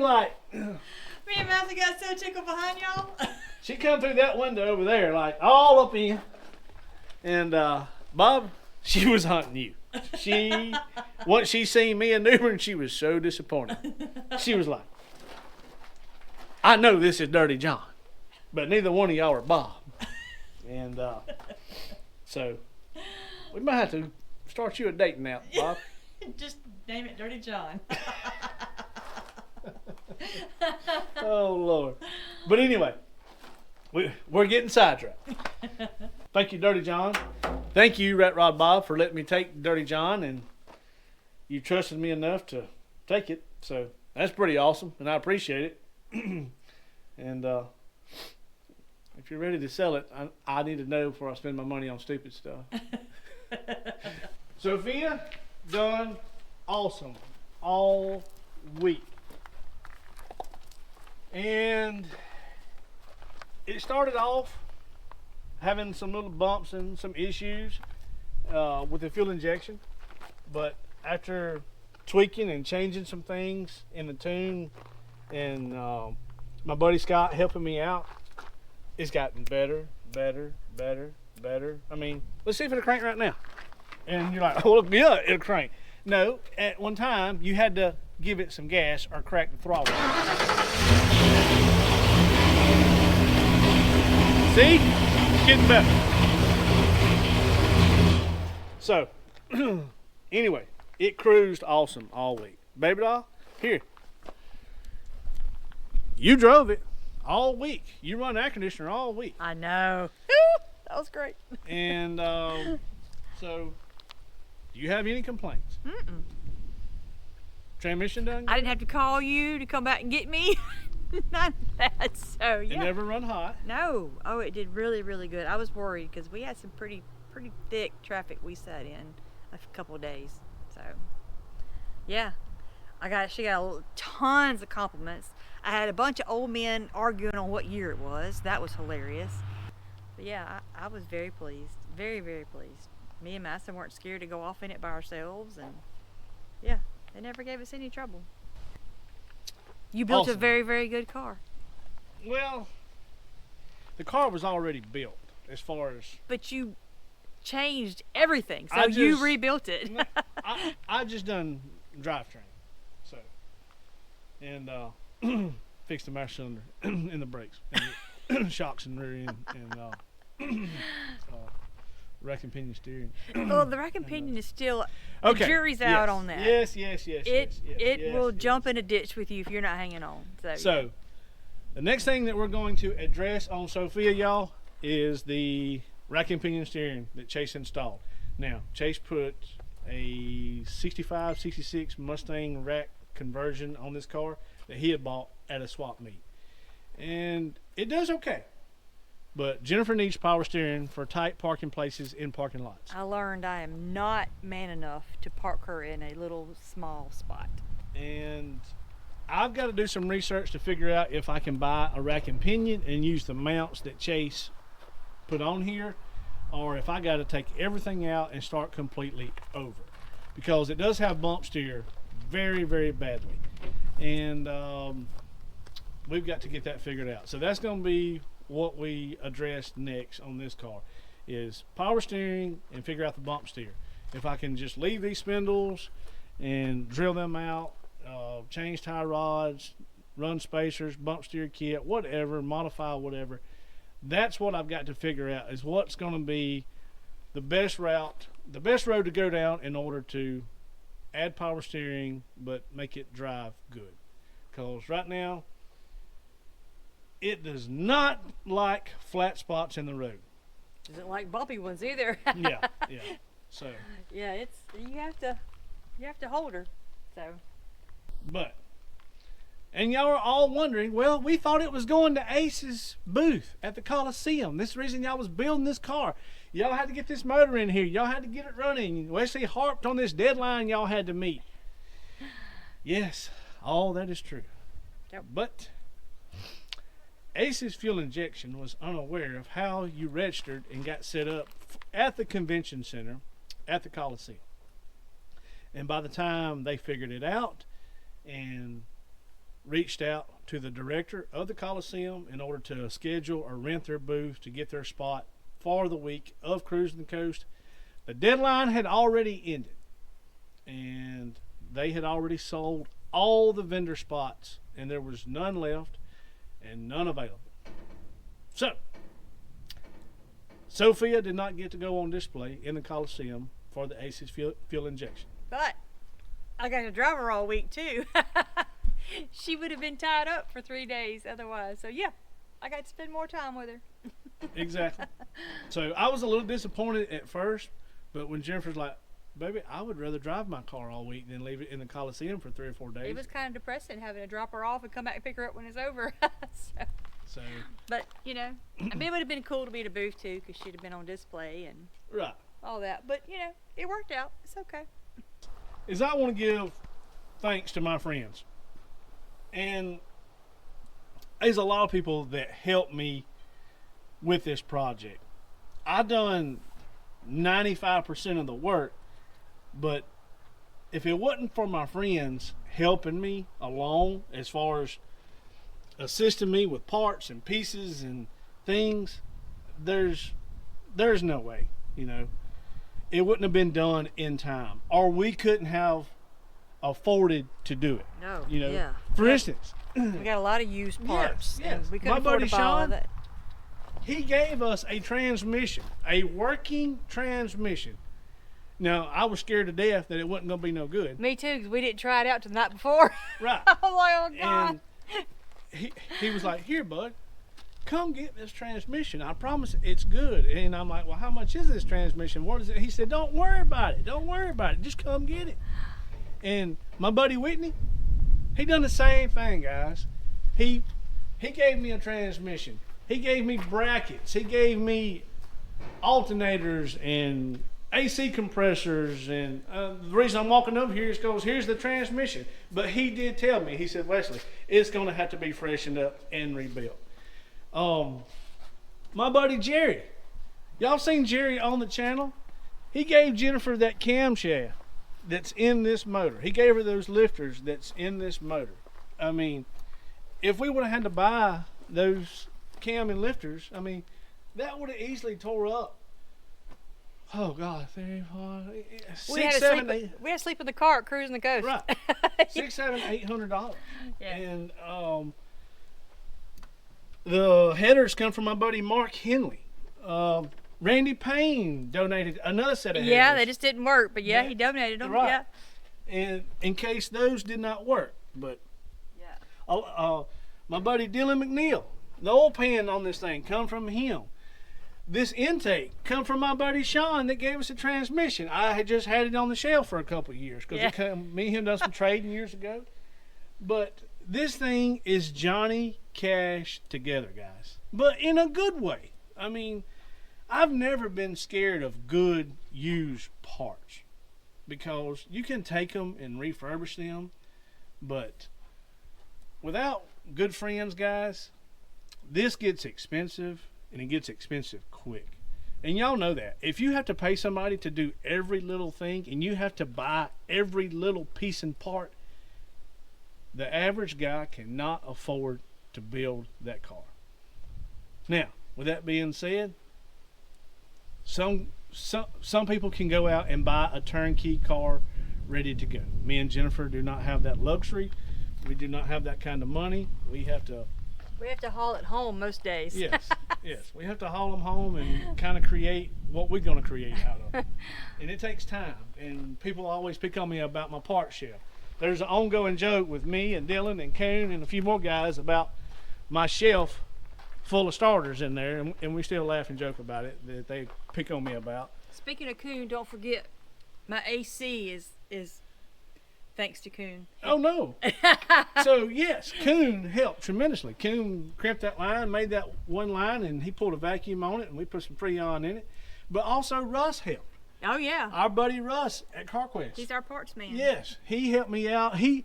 Speaker 1: Me and Mousy got so tickled behind y'all.
Speaker 3: she come through that window over there, like all up in. And Bob, she was hunting you. Once she seen me and Newbern, she was so disappointed. She was like, I know this is Dirty John, but neither one of y'all are Bob. And so we might have to start you a dating app, Bob.
Speaker 1: Just name it Dirty John.
Speaker 3: Oh, Lord. But anyway, we're getting sidetracked. Thank you, Dirty John. Thank you, Rat Rod Bob, for letting me take Dirty John, and you trusted me enough to take it. So that's pretty awesome, and I appreciate it. And if you're ready to sell it, I need to know before I spend my money on stupid stuff. Sophia done awesome all week. And it started off having some little bumps and some issues with the fuel injection. But after tweaking and changing some things in the tune, and my buddy Scott helping me out, it's gotten better. I mean, let's see if it'll crank right now. And you're like, oh, yeah, it'll crank. No, at one time, you had to give it some gas or crack the throttle. See? It's getting better. So, anyway, it cruised awesome all week. Baby doll, here. You drove it all week. You run the air conditioner all week.
Speaker 1: I know. That was great.
Speaker 3: And so, do you have any complaints?
Speaker 1: Mm-mm.
Speaker 3: Transmission done?
Speaker 1: I didn't have to call you to come back and get me. None of that. So yeah.
Speaker 3: It never run hot.
Speaker 1: No. Oh, it did really, really good. I was worried because we had some pretty thick traffic we sat in a couple of days. So yeah, she got tons of compliments. I had a bunch of old men arguing on what year it was. That was hilarious. But yeah, I was very pleased. Very, very pleased. Me and Madison weren't scared to go off in it by ourselves, and yeah, they never gave us any trouble. You built
Speaker 3: Awesome.
Speaker 1: a very, very good car.
Speaker 3: Well, the car was already built as far as...
Speaker 1: But you changed everything, so you rebuilt it.
Speaker 3: I just done drivetrain, so, and fixed the master cylinder and the brakes, and shocks and rear end, and rack and pinion steering.
Speaker 1: Well, the rack and pinion is still,
Speaker 3: Okay.
Speaker 1: the jury's out on that.
Speaker 3: Yes.
Speaker 1: It will jump in a ditch with you if you're not hanging on. So
Speaker 3: the next thing that we're going to address on Sophia, y'all, is the rack and pinion steering that Chase installed. Now, Chase put a 65, 66 Mustang rack conversion on this car that he had bought at a swap meet. And it does okay. But Jennifer needs power steering for tight parking places in parking lots.
Speaker 1: I learned I am not man enough to park her in a little small spot.
Speaker 3: And I've got to do some research to figure out if I can buy a rack and pinion and use the mounts that Chase put on here, or if I got to take everything out and start completely over, because it does have bump steer very, very badly. And we've got to get that figured out. So that's going to be what we address next on this car, is power steering and figure out the bump steer. If I can just leave these spindles and drill them out, change tie rods, run spacers, bump steer kit, whatever, modify whatever, that's what I've got to figure out, is what's going to be the best route, the best road to go down in order to add power steering but make it drive good. Because right now it does not like flat spots in the road.
Speaker 1: Doesn't like bumpy ones either.
Speaker 3: Yeah. So
Speaker 1: Yeah, it's you have to hold her. So
Speaker 3: but, and y'all are all wondering, well, we thought it was going to Ace's booth at the Coliseum. This is the reason y'all was building this car. Y'all had to get this motor in here. Y'all had to get it running. Wesley harped on this deadline y'all had to meet. Yes, all that is true.
Speaker 1: Yep.
Speaker 3: But Ace's Fuel Injection was unaware of how you registered and got set up at the convention center at the Coliseum. And by the time they figured it out and reached out to the director of the Coliseum in order to schedule or rent their booth to get their spot for the week of Cruisin' the Coast, the deadline had already ended, and they had already sold all the vendor spots, and there was none left and none available. So Sophia did not get to go on display in the Coliseum for the Ace's fuel injection.
Speaker 1: but I got to drive her all week too. She would have been tied up for 3 days otherwise. So yeah, I got to spend more time with her.
Speaker 3: Exactly. So I was a little disappointed at first, but when Jennifer's like, baby, I would rather drive my car all week than leave it in the Coliseum for 3 or 4 days.
Speaker 1: It was kind of depressing having to drop her off and come back and pick her up when it's over.
Speaker 3: So
Speaker 1: But you know, I mean, it would have been cool to be at a booth too, because she'd have been on display and
Speaker 3: right.
Speaker 1: all that. But you know, it worked out. It's okay.
Speaker 3: Is I want to give thanks to my friends. And there's a lot of people that helped me with this project. I done 95% of the work, but if it wasn't for my friends helping me along as far as assisting me with parts and pieces and things, there's no way, you know, it wouldn't have been done in time, or we couldn't have afforded to do it.
Speaker 1: No.
Speaker 3: You know,
Speaker 1: Yeah.
Speaker 3: for instance,
Speaker 1: We got a lot of used parts.
Speaker 3: Yes.
Speaker 1: And we couldn't
Speaker 3: My
Speaker 1: afford
Speaker 3: buddy
Speaker 1: to buy all
Speaker 3: Sean,
Speaker 1: of that.
Speaker 3: he gave us a transmission, a working transmission. Now, I was scared to death that it wasn't going to be no good.
Speaker 1: Me too, because we didn't try it out till the night before.
Speaker 3: Right.
Speaker 1: I'm like, oh God.
Speaker 3: And he was like, here, bud, come get this transmission. I promise it's good. And I'm like, well, how much is this transmission? What is it? He said, don't worry about it. Don't worry about it. Just come get it. And my buddy Whitney, he done the same thing, guys. He gave me a transmission. He gave me brackets. He gave me alternators and AC compressors. And the reason I'm walking over here is because here's the transmission. But he did tell me, he said, Wesley, it's going to have to be freshened up and rebuilt. My buddy Jerry, y'all seen Jerry on the channel? He gave Jennifer that camshaft that's in this motor. He gave her those lifters that's in this motor. I mean, if we would have had to buy those cam and lifters, I mean, that would have easily tore up. Oh God, 3, 4, 6, 7, 8.
Speaker 1: We had to sleep in the car at Cruisin' the Coast.
Speaker 3: Right, $600, $800.
Speaker 1: Yeah.
Speaker 3: And the headers come from my buddy Mark Henley. Randy Payne donated another set of headers.
Speaker 1: Yeah, they just didn't work, but yeah,
Speaker 3: Yeah.
Speaker 1: he donated them.
Speaker 3: Right.
Speaker 1: Yeah.
Speaker 3: And in case those did not work, but
Speaker 1: Yeah.
Speaker 3: my buddy Dylan McNeil, the oil pan on this thing come from him. this intake come from my buddy Sean that gave us a transmission. I had just had it on the shelf for a couple of years because me and him done some trading years ago. But this thing is Johnny Cash together, guys. But in a good way. I mean, I've never been scared of good used parts because you can take them and refurbish them, but without good friends, guys, this gets expensive, and it gets expensive quick. And y'all know that. If you have to pay somebody to do every little thing and you have to buy every little piece and part, the average guy cannot afford to build that car. Now, with that being said, some people can go out and buy a turnkey car ready to go. Me and Jennifer do not have that luxury. We do not have that kind of money. We have to
Speaker 1: haul it home most days.
Speaker 3: Yes. We have to haul them home and kind of create what we're going to create out of it. And it takes time. And people always pick on me about my part shelf. There's an ongoing joke with me and Dylan and Coon and a few more guys about my shelf full of starters in there, and we still laugh and joke about it that they pick on me about.
Speaker 1: Speaking of Coon, don't forget my AC is thanks to Coon.
Speaker 3: Oh no. So yes, Coon helped tremendously. Coon crimped that line, made that one line, and he pulled a vacuum on it, and we put some Freon in it. But also Russ helped.
Speaker 1: Oh yeah.
Speaker 3: Our buddy Russ at CarQuest.
Speaker 1: He's our parts man.
Speaker 3: Yes, he helped me out. He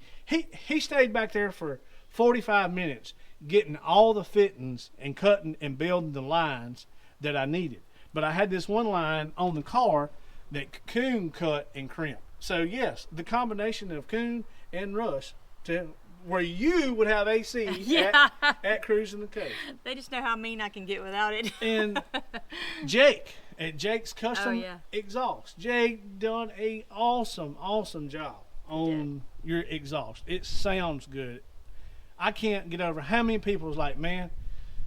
Speaker 3: stayed back there for 45 minutes getting all the fittings and cutting and building the lines that I needed. But I had this one line on the car that Coon cut and crimped. So yes, the combination of Coon and Russ to where you would have AC at Cruisin the Coast.
Speaker 1: They just know how mean I can get without it.
Speaker 3: And Jake at Jake's Custom
Speaker 1: Oh, yeah.
Speaker 3: Exhaust. Jake done a awesome job on your exhaust. It sounds good. I can't get over how many people was like, man,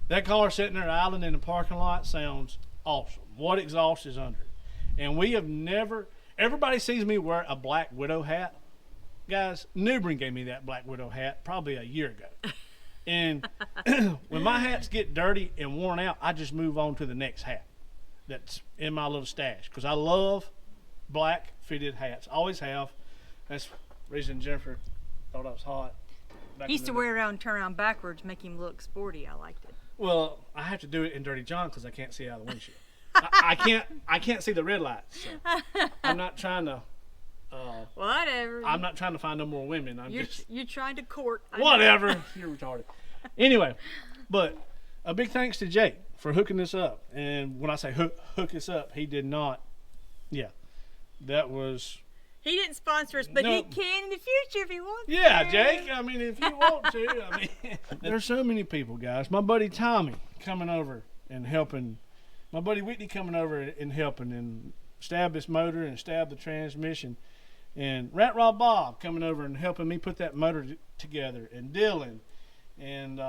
Speaker 3: that car sitting there idling in the parking lot sounds awesome. What exhaust is under it? And we have never, everybody sees me wear a Black Widow hat. Guys, Newbern gave me that Black Widow hat probably a year ago. And when my hats get dirty and worn out, I just move on to the next hat that's in my little stash because I love black fitted hats. Always have. That's the reason Jennifer thought I was hot.
Speaker 1: He used to wear around and turn around backwards, make him look sporty. I liked it.
Speaker 3: Well, I have to do it in Dirty John because I can't see out of the windshield. I can't see the red lights. So I'm not trying to.
Speaker 1: Whatever.
Speaker 3: I'm not trying to find no more women.
Speaker 1: You're trying to court.
Speaker 3: Whatever. You're retarded. Anyway, but a big thanks to Jake for hooking this up. And when I say hook us up, he did not. Yeah, that was.
Speaker 1: He didn't sponsor us, but
Speaker 3: No.
Speaker 1: he can in the future if he wants to.
Speaker 3: Yeah, Jake. I mean, if you want to. I mean, there's so many people, guys. My buddy Tommy coming over and helping. My buddy Whitney coming over and helping and stab this motor and stab the transmission. And Rat Rod Bob coming over and helping me put that motor together. And Dylan. And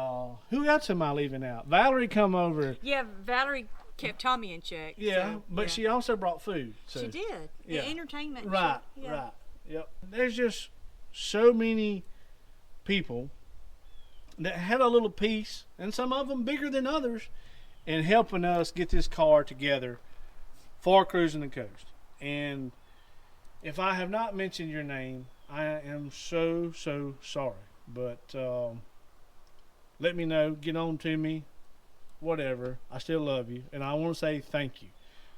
Speaker 3: who else am I leaving out? Valerie come over.
Speaker 1: Yeah, Valerie kept Tommy in check.
Speaker 3: Yeah,
Speaker 1: so,
Speaker 3: but she also brought food. So.
Speaker 1: She did.
Speaker 3: Yeah.
Speaker 1: Entertainment.
Speaker 3: Right,
Speaker 1: Yeah.
Speaker 3: right. Yep. There's just so many people that had a little piece, and some of them bigger than others, in helping us get this car together for Cruisin the Coast. And if I have not mentioned your name, I am so sorry. But let me know, get on to me, whatever. I still love you, and I want to say thank you.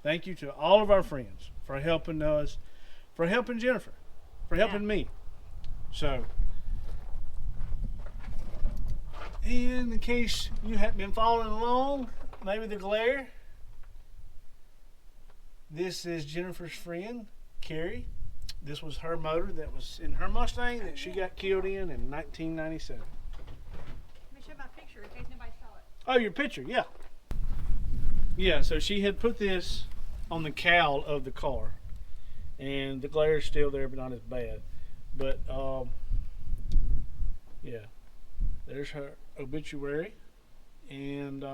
Speaker 3: Thank you to all of our friends for helping us, for helping Jennifer, for helping me. So, and in case you have been following along, maybe the glare, this is Jennifer's friend, Carrie. This was her motor that was in her Mustang that she got killed in 1997.
Speaker 1: Let me show my picture in case nobody saw it.
Speaker 3: Oh, your picture, yeah. Yeah, so she had put this on the cowl of the car. And the glare is still there, but not as bad. But, yeah. There's her obituary. And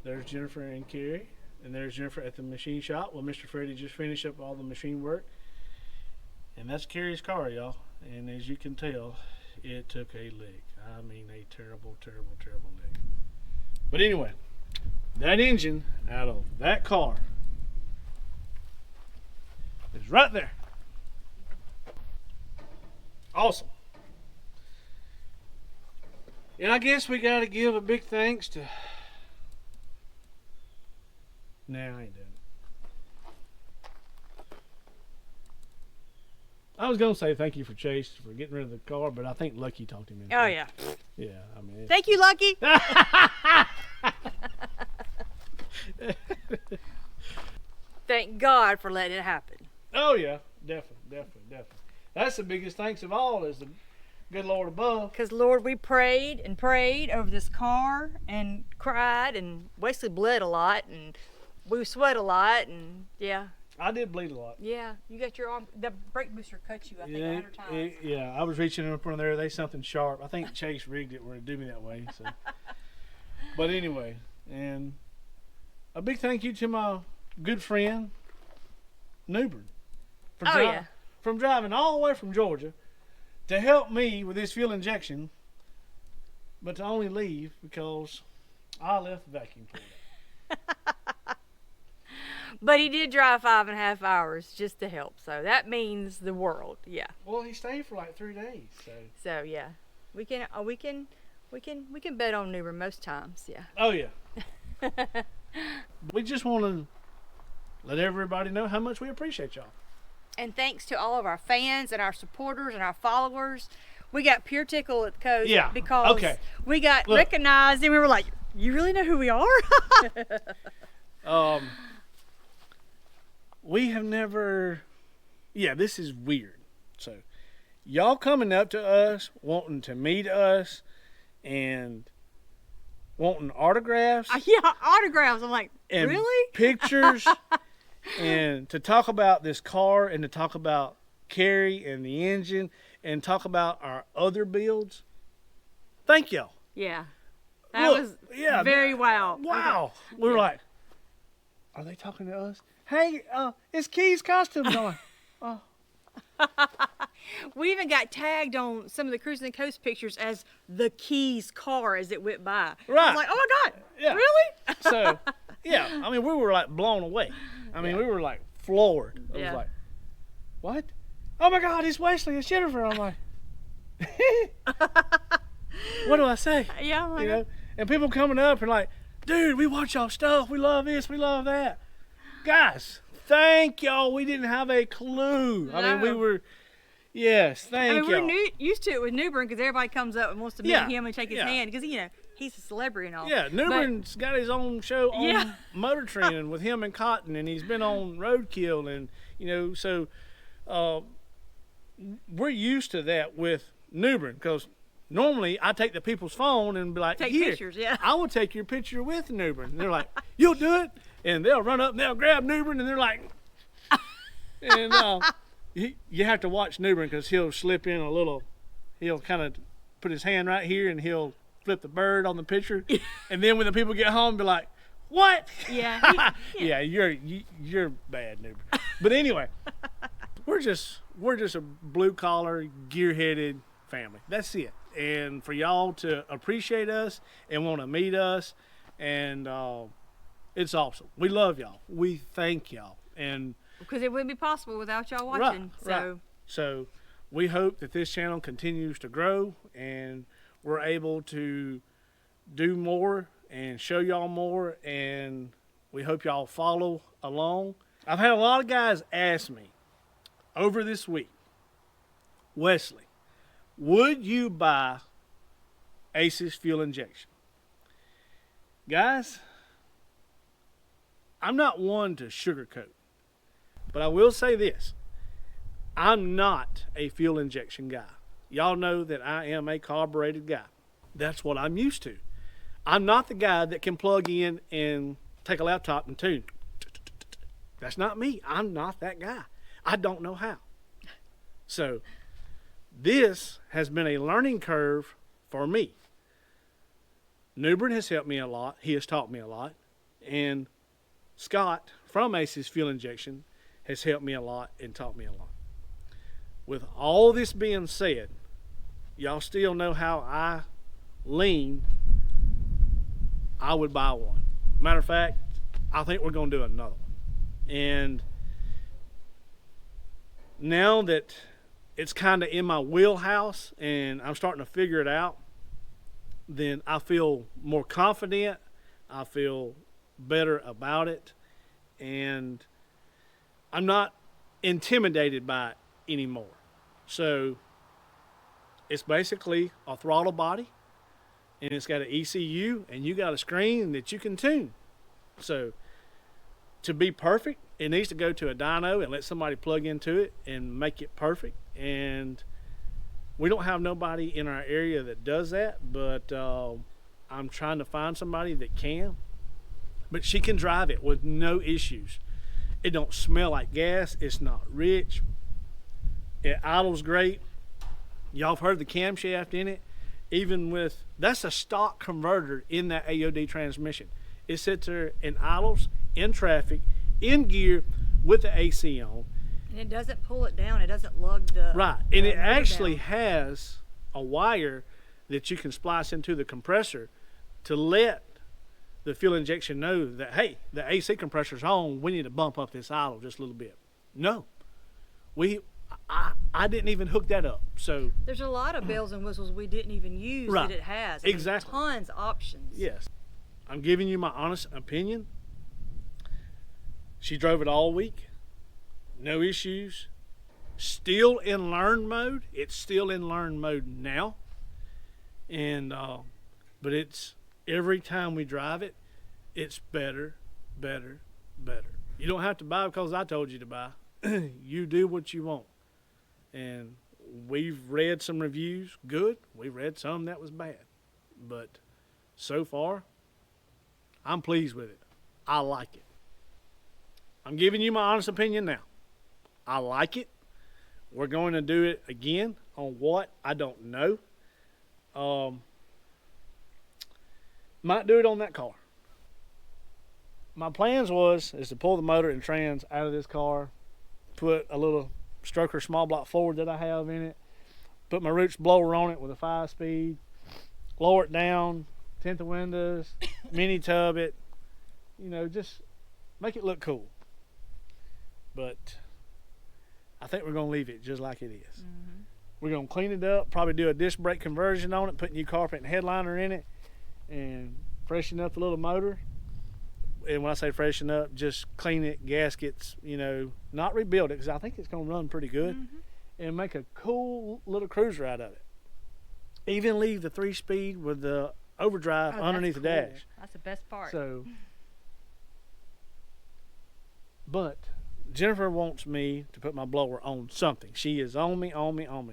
Speaker 3: there's Jennifer and Carrie. And there's Jennifer at the machine shop. Well, Mr. Freddie just finished up all the machine work. And that's Carrie's car, y'all. And as you can tell, it took a lick. I mean, a terrible lick. But anyway, that engine out of that car is right there. Awesome. And I guess we got to give a big thanks to. Nah, I ain't doing it. I was gonna say thank you for Chase for getting rid of the car, but I think Lucky talked him into it.
Speaker 1: Oh yeah.
Speaker 3: Yeah, I mean.
Speaker 1: Thank you, Lucky. Thank God for letting it happen.
Speaker 3: Oh yeah, definitely. That's the biggest thanks of all is the good Lord above.
Speaker 1: Because Lord, we prayed and prayed over this car and cried and Wesley bled a lot and we sweat a lot and yeah.
Speaker 3: I did bleed a lot.
Speaker 1: Yeah, you got your arm. The brake booster cut you, I think, 100 times.
Speaker 3: Yeah, I was reaching up in there. They something sharp. I think Chase rigged it where it do me that way. So, but anyway, and a big thank you to my good friend Newbern for from driving all the way from Georgia to help me with this fuel injection, but to only leave because I left the vacuum cleaner.
Speaker 1: But he did drive 5.5 hours just to help, so that means the world. Yeah.
Speaker 3: Well, he stayed for like 3 days, so.
Speaker 1: So yeah, we can bet on Newbern most times. Yeah.
Speaker 3: Oh yeah. We just want to let everybody know how much we appreciate y'all.
Speaker 1: And thanks to all of our fans and our supporters and our followers. We got pure tickle at the coast because we got recognized and we were like, you really know who we are?
Speaker 3: We have never, this is weird. So y'all coming up to us, wanting to meet us and wanting autographs.
Speaker 1: Autographs. I'm like,
Speaker 3: and
Speaker 1: really?
Speaker 3: Pictures and to talk about this car and to talk about Carrie and the engine and talk about our other builds. Thank y'all.
Speaker 1: Yeah. That was very wow.
Speaker 3: Wow. Okay. We were like, are they talking to us? Hey, it's Key's Costumes on. Oh.
Speaker 1: We even got tagged on some of the Cruisin' the Coast pictures as the Keys car as it went by.
Speaker 3: Right.
Speaker 1: I was like, oh my God, really?
Speaker 3: So, I mean, we were like blown away. I mean, we were like floored. It was like, what? Oh my God, it's Wesley, it's Jennifer. I'm like, what do I say?
Speaker 1: Yeah,
Speaker 3: you know? And people coming up and like, dude, we watch y'all stuff. We love this, we love that. Guys, thank y'all. We didn't have a clue.
Speaker 1: No.
Speaker 3: I mean, we were, thank y'all.
Speaker 1: We're used to it with Newbern because everybody comes up and wants to meet him and shake his hand because, he's a celebrity and all.
Speaker 3: Yeah, Newbern's got his own show on Motor Trend with him and Cotton, and he's been on Roadkill, and, so we're used to that with Newbern because normally I take the people's phone and be like,
Speaker 1: take
Speaker 3: here,
Speaker 1: pictures,
Speaker 3: I will take your picture with Newbern. And they're like, you'll do it? And they'll run up and they'll grab Newbern and they're like, and you have to watch Newbern because he'll slip in he'll kind of put his hand right here and he'll flip the bird on the picture. And then when the people get home, be like, what?
Speaker 1: Yeah.
Speaker 3: You're bad, Newbern. But anyway, we're just a blue collar, gear-headed family. That's it. And for y'all to appreciate us and want to meet us, and it's awesome. We love y'all. We thank y'all. And
Speaker 1: because it wouldn't be possible without y'all watching.
Speaker 3: So we hope that this channel continues to grow and we're able to do more and show y'all more, and we hope y'all follow along. I've had a lot of guys ask me over this week, Wesley, would you buy Ace's fuel injection? Guys, I'm not one to sugarcoat, but I will say this. I'm not a fuel injection guy. Y'all know that I am a carbureted guy. That's what I'm used to. I'm not the guy that can plug in and take a laptop and tune. That's not me. I'm not that guy. I don't know how. So this has been a learning curve for me. Newbern has helped me a lot. He has taught me a lot. And Scott from Ace's Fuel Injection has helped me a lot and taught me a lot. With all this being said, y'all still know how I lean. I would buy one. Matter of fact, I think we're going to do another one. And now that it's kind of in my wheelhouse and I'm starting to figure it out, then I feel more confident. I feel better about it. And I'm not intimidated by it anymore. So it's basically a throttle body, and it's got an ECU, and you got a screen that you can tune. So to be perfect, it needs to go to a dyno and let somebody plug into it and make it perfect. And we don't have nobody in our area that does that, but I'm trying to find somebody that can. But she can drive it with no issues. It don't smell like gas. It's not rich. It idles great. Y'all have heard the camshaft in it. Even with, that's a stock converter in that AOD transmission. It sits there and idles in traffic, in gear, with the AC on.
Speaker 1: And it doesn't pull it down. It doesn't lug the
Speaker 3: Right, and it
Speaker 1: motor
Speaker 3: actually
Speaker 1: down.
Speaker 3: has a wire that you can splice into the compressor to let the fuel injection know that, hey, the AC compressor's on, we need to bump up this idle just a little bit. No, I didn't even hook that up. So
Speaker 1: There's a lot of bells and whistles we didn't even use
Speaker 3: Right.
Speaker 1: that it has. I mean,
Speaker 3: Exactly.
Speaker 1: tons of options.
Speaker 3: yes, I'm giving you my honest opinion. She drove it all week, no issues. Still in learn mode. It's still in learn mode now. And but it's every time we drive it, it's better, better, better. You don't have to buy because I told you to buy. You do what you want. And we've read some reviews, good. We read some that was bad. But so far, I'm pleased with it. I like it. I'm giving you my honest opinion now. I like it. We're going to do it again. On what? I don't know. Might do it on that car. My plans is to pull the motor and trans out of this car, put a little stroker small block Ford that I have in it, put my roots blower on it with a 5-speed, lower it down, tint the windows, mini tub it, just make it look cool. But I think we're going to leave it just like it is.
Speaker 1: Mm-hmm.
Speaker 3: We're going to clean it up, probably do a disc brake conversion on it, put new carpet and headliner in it, and freshen up the little motor. And when I say freshen up, just clean it, gaskets, not rebuild it, because I think it's going to run pretty good, and make a cool little cruiser out of it. Even leave the 3-speed with the overdrive underneath the dash.
Speaker 1: That's the best part.
Speaker 3: So, but Jennifer wants me to put my blower on something. She is on me.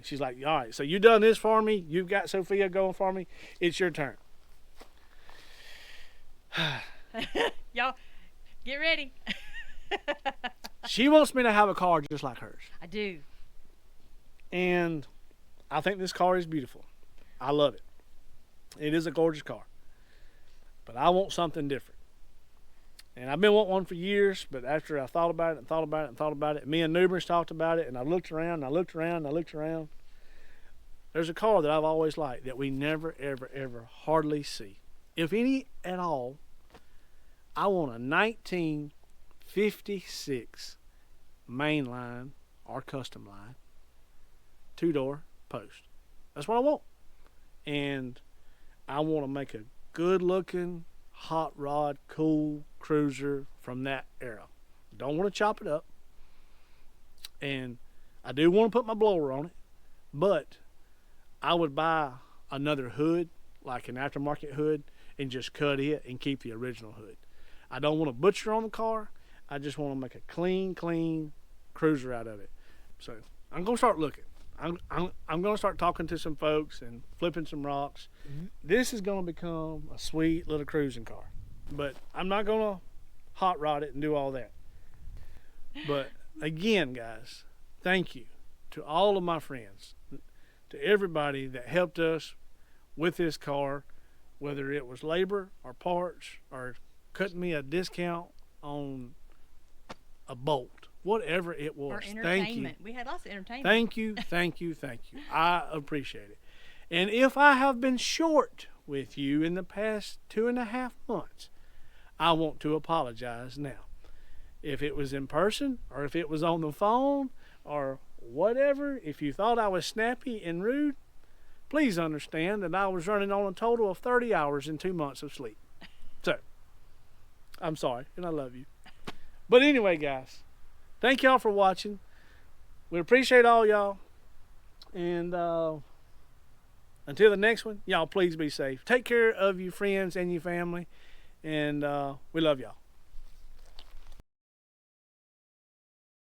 Speaker 3: She's like, all right, so you done this for me. You've got Sophia going for me. It's your turn.
Speaker 1: Y'all, get ready.
Speaker 3: She wants me to have a car just like hers.
Speaker 1: I do.
Speaker 3: And I think this car is beautiful. I love it. It is a gorgeous car. But I want something different. And I've been wanting one for years, but after I thought about it, me and Newbers talked about it, and I looked around, there's a car that I've always liked that we never, ever, ever hardly see. If any at all, I want a 1956 mainline or custom line 2-door post. That's what I want. And I want to make a good looking hot rod cool cruiser from that era. Don't want to chop it up. And I do want to put my blower on it, but I would buy another hood, like an aftermarket hood, and just cut it and keep the original hood. I don't want to butcher on the car. I just want to make a clean cruiser out of it. So I'm going to start looking. I'm going to start talking to some folks and flipping some rocks. Mm-hmm. This is going to become a sweet little cruising car. But I'm not going to hot rod it and do all that. But again, guys, thank you to all of my friends, to everybody that helped us with this car, whether it was labor or parts or cutting me a discount on a bolt, whatever it was.
Speaker 1: Or
Speaker 3: Thank you.
Speaker 1: entertainment. We had lots of entertainment.
Speaker 3: Thank you. I appreciate it. And if I have been short with you in the past 2.5 months, I want to apologize now. If it was in person or if it was on the phone or whatever, if you thought I was snappy and rude, please understand that I was running on a total of 30 hours and 2 months of sleep. So, I'm sorry, and I love you. But anyway, guys, thank y'all for watching. We appreciate all y'all. And until the next one, y'all please be safe. Take care of your friends and your family. And we love y'all.